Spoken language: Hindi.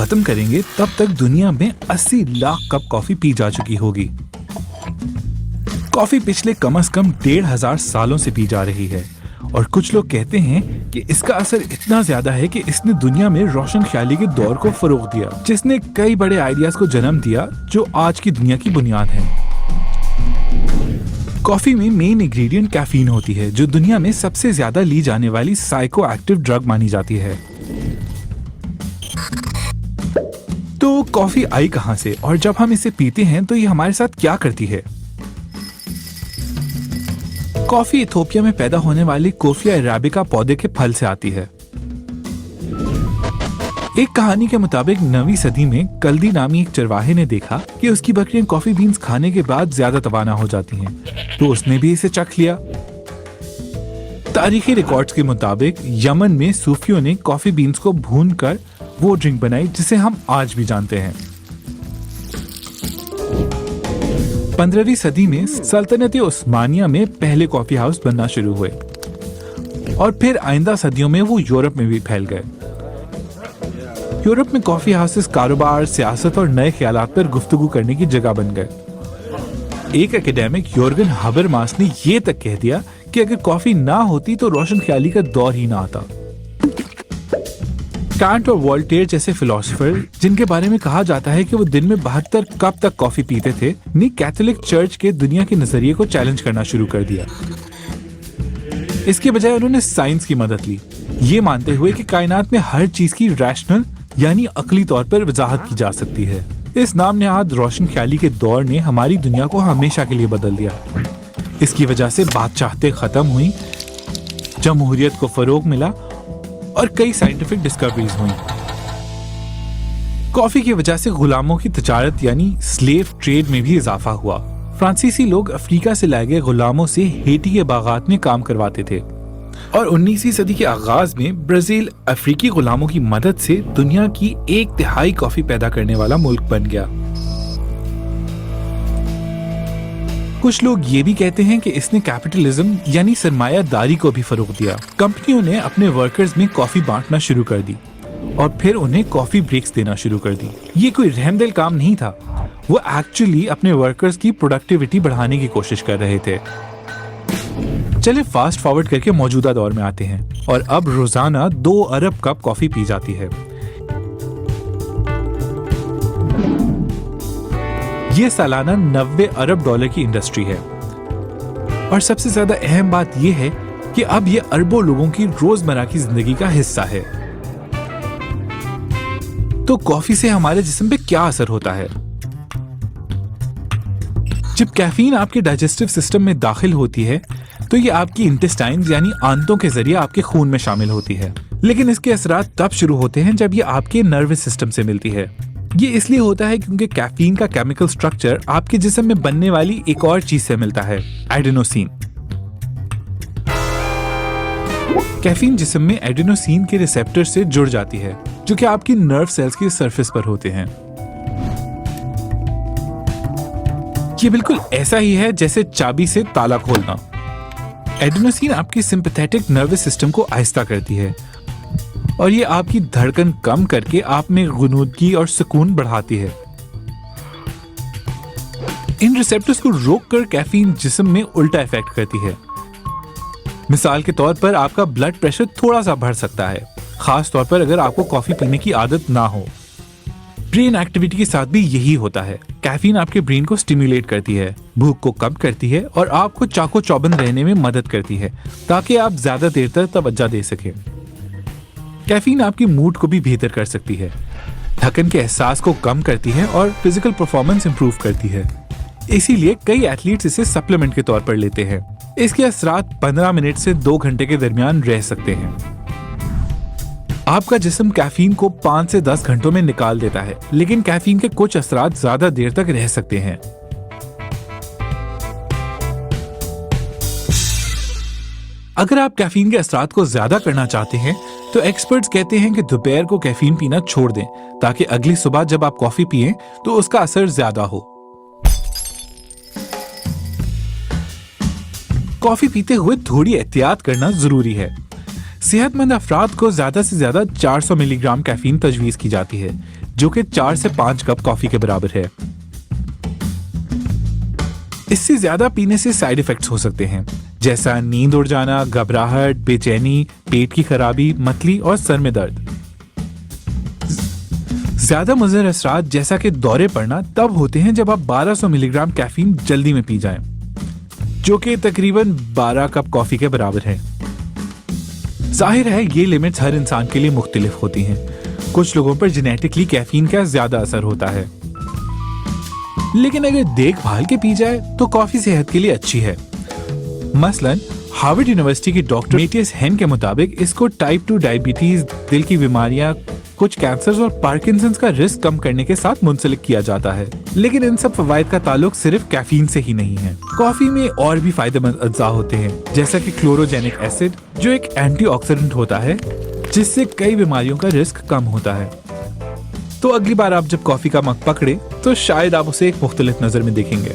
खत्म करेंगे तब तक दुनिया में 80 लाख कप कॉफी पी जा चुकी होगी। कॉफी पिछले कम से कम 1500 सालों से पी जा रही है और कुछ लोग कहते हैं कि इसका असर इतना ज्यादा है कि इसने दुनिया में रोशन ख्याली के दौर को फरोग दिया, जिसने कई बड़े आइडियाज को जन्म दिया जो आज की दुनिया की बुनियाद है। कॉफी में मेन इंग्रेडिएंट कैफीन होती है, जो दुनिया में सबसे ज्यादा ली जाने वाली साइको एक्टिव ड्रग मानी जाती है। तो कॉफी आई कहां से और जब हम इसे पीते हैं तो ये हमारे साथ क्या करती है? कॉफी इथोपिया में पैदा होने वाले कोफिया अराबिका पौधे के फल से आती है। एक कहानी के मुताबिक 9वीं सदी में कल्दी नामी एक चरवाहे ने देखा कि उसकी बकरियां कॉफी बीन्स खाने के बाद ज्यादा तवाना हो जाती हैं, तो उसने भी इसे चख लिया। तारीखी रिकॉर्ड्स के मुताबिक यमन में सूफियों ने कॉफी बीन्स को भूनकर वो ड्रिंक बनाई जिसे हम आज भी जानते हैं। 15वीं सदी में सल्तनत उस्मानिया में पहले कॉफी हाउस बनना शुरू हुए और फिर आइंदा सदियों में वो यूरोप में भी फैल गए। यूरोप में कॉफी हाउसेस कारोबार, सियासत और नए ख्यालात पर गुफ्तगू करने की जगह बन गए। एक एकेडमिक योर्गन हबरमास ने ये तक कह दिया कि अगर कॉफी ना होती तो रोशन ख्याली का दौर ही ना आता। कांट और वोल्टेयर जैसे फिलोसोफर, जिनके बारे में कहा जाता है कि वो दिन में 72 कप तक कॉफी पीते थे, ने कैथोलिक चर्च के दुनिया के नजरिए को चैलेंज करना शुरू कर दिया। इसके बजाय उन्होंने साइंस की मदद ली, ये मानते हुए कि कायनात में हर चीज की रैशनल यानी अकली तौर पर वजाहत की जा सकती है। इस नाम नेहाद रोशन ख्याली के दौर ने हमारी दुनिया को हमेशा के लिए बदल दिया। इसकी वजह से बादशाहतें खत्म हुई, जमहूरियत को फरोग मिला और कई साइंटिफिक डिस्कवरीज हुई। कॉफी की वजह से गुलामों की तजारत यानी स्लेव ट्रेड में भी इजाफा हुआ। फ्रांसीसी लोग अफ्रीका से लाए गए गुलामों से हेटी के बागात में काम करवाते थे और 19वीं सदी के आगाज में ब्राजील अफ्रीकी गुलामों की मदद से दुनिया की 1/3 कॉफी पैदा करने वाला मुल्क बन गया। कुछ लोग ये भी कहते हैं कि इसने कैपिटलिज्म यानी सरमायादारी को भी फरोग दिया। कंपनियों ने अपने वर्कर्स में कॉफी बांटना शुरू कर दी और फिर उन्हें कॉफी ब्रेक्स देना शुरू कर दी। ये कोई रहमदिल काम नहीं था, वो एक्चुअली अपने वर्कर्स की प्रोडक्टिविटी बढ़ाने की कोशिश कर रहे थे। चलिए फास्ट फॉरवर्ड करके मौजूदा दौर में आते हैं और अब रोजाना 2 अरब कप कॉफी पी जाती है। ये सालाना 90 अरब डॉलर की इंडस्ट्री है और सबसे ज्यादा अहम बात यह है कि अब ये अरबों लोगों की रोजमर्रा की जिंदगी का हिस्सा है। तो कॉफी से हमारे जिस्म पे क्या असर होता है? जब कैफीन आपके डाइजेस्टिव सिस्टम में दाखिल होती है तो ये आपकी इंटेस्टाइन्स यानी आंतों के जरिए आपके खून में शामिल होती है, लेकिन इसके असरात तब शुरू होते हैं जब ये आपके नर्वस सिस्टम से मिलती है। ये इसलिए होता है क्योंकि कैफीन का केमिकल स्ट्रक्चर आपके जिस्म में बनने वाली एक और चीज से मिलता है, एडेनोसिन। कैफीन जिस्म में एडेनोसिन के रिसेप्टर से जुड़ जाती है, जो कि आपकी नर्व सेल्स के सरफेस पर होते हैं। ये बिल्कुल ऐसा ही है जैसे चाबी से ताला खोलना। एडेनोसिन आपकी सिंपैथेटिक नर्वस सिस्टम को आहिस्ता करती है और ये आपकी धड़कन कम करके आप में गुनूदगी और सुकून बढ़ाती है। इन रिसेप्टर्स को रोककर कैफीन जिस्म में उल्टा इफेक्ट करती है। मिसाल के तौर पर आपका ब्लड प्रेशर थोड़ा सा बढ़ सकता है, खास तौर पर अगर आपको कॉफी पीने की आदत ना हो। ब्रेन एक्टिविटी के साथ भी यही होता है। कैफीन आपके ब्रेन को स्टिमुलेट करती है, भूख को कम करती है और आपको चाको चौबंद रहने में मदद करती है ताकि आप ज्यादा देर तक तवज्जो दे सकें। कैफीन आपकी मूड को भी बेहतर कर सकती है, थकन के एहसास को कम करती है और फिजिकल परफॉर्मेंस इंप्रूव करती है। इसीलिए कई एथलीट्स इसे सप्लीमेंट के तौर पर लेते हैं। इसके असरात 15 मिनट से 2 घंटे के दरमियान रह सकते हैं। आपका जिस्म कैफीन को 5 से 10 घंटों में निकाल देता है, लेकिन कैफीन के कुछ असरात ज्यादा देर तक रह सकते हैं। अगर आप कैफीन के असरात को ज्यादा करना चाहते हैं तो एक्सपर्ट्स कहते हैं कि दोपहर को कैफीन पीना छोड़ दें ताकि अगली सुबह जब आप कॉफी पिएं तो उसका असर ज्यादा हो। कॉफी पीते हुए थोड़ी एहतियात करना जरूरी है। सेहतमंद अफराद को ज्यादा से ज्यादा 400 मिलीग्राम कैफीन तजवीज की जाती है, जो कि 4 से 5 कप कॉफी के बराबर है। इससे ज्यादा पीने से साइड इफेक्ट्स हो सकते हैं, जैसा नींद उड़ जाना, घबराहट, बेचैनी, पेट की खराबी, मतली और सर में दर्द। ज्यादा मुज़र असरात जैसा कि दौरे पड़ना तब होते हैं जब आप 1200 मिलीग्राम कैफीन जल्दी में पी जाएं, जो कि तकरीबन 12 कप कॉफी के बराबर है। जाहिर है ये लिमिट्स हर इंसान के लिए मुख्तलिफ होती हैं। कुछ लोगों पर जेनेटिकली कैफीन का ज्यादा असर होता है, लेकिन अगर देखभाल के पी जाए तो कॉफी सेहत के लिए अच्छी है। मसलन हार्वर्ड यूनिवर्सिटी की डॉक्टर मेटियस हेन के मुताबिक इसको टाइप 2 डायबिटीज, दिल की बीमारियां, कुछ कैंसर्स और पार्किंसंस का रिस्क कम करने के साथ मुंसलिक किया जाता है। लेकिन इन सब फवायद का ताल्लुक सिर्फ कैफीन से ही नहीं है। कॉफी में और भी फायदेमंद अज्जा होते हैं, जैसा कि क्लोरोजेनिक एसिड, जो एक एंटीऑक्सीडेंट होता है जिससे कई बीमारियों का रिस्क कम होता है। तो अगली बार आप जब कॉफी का मग पकड़े तो शायद आप उसे एक मुख्तलिफ नजर में देखेंगे।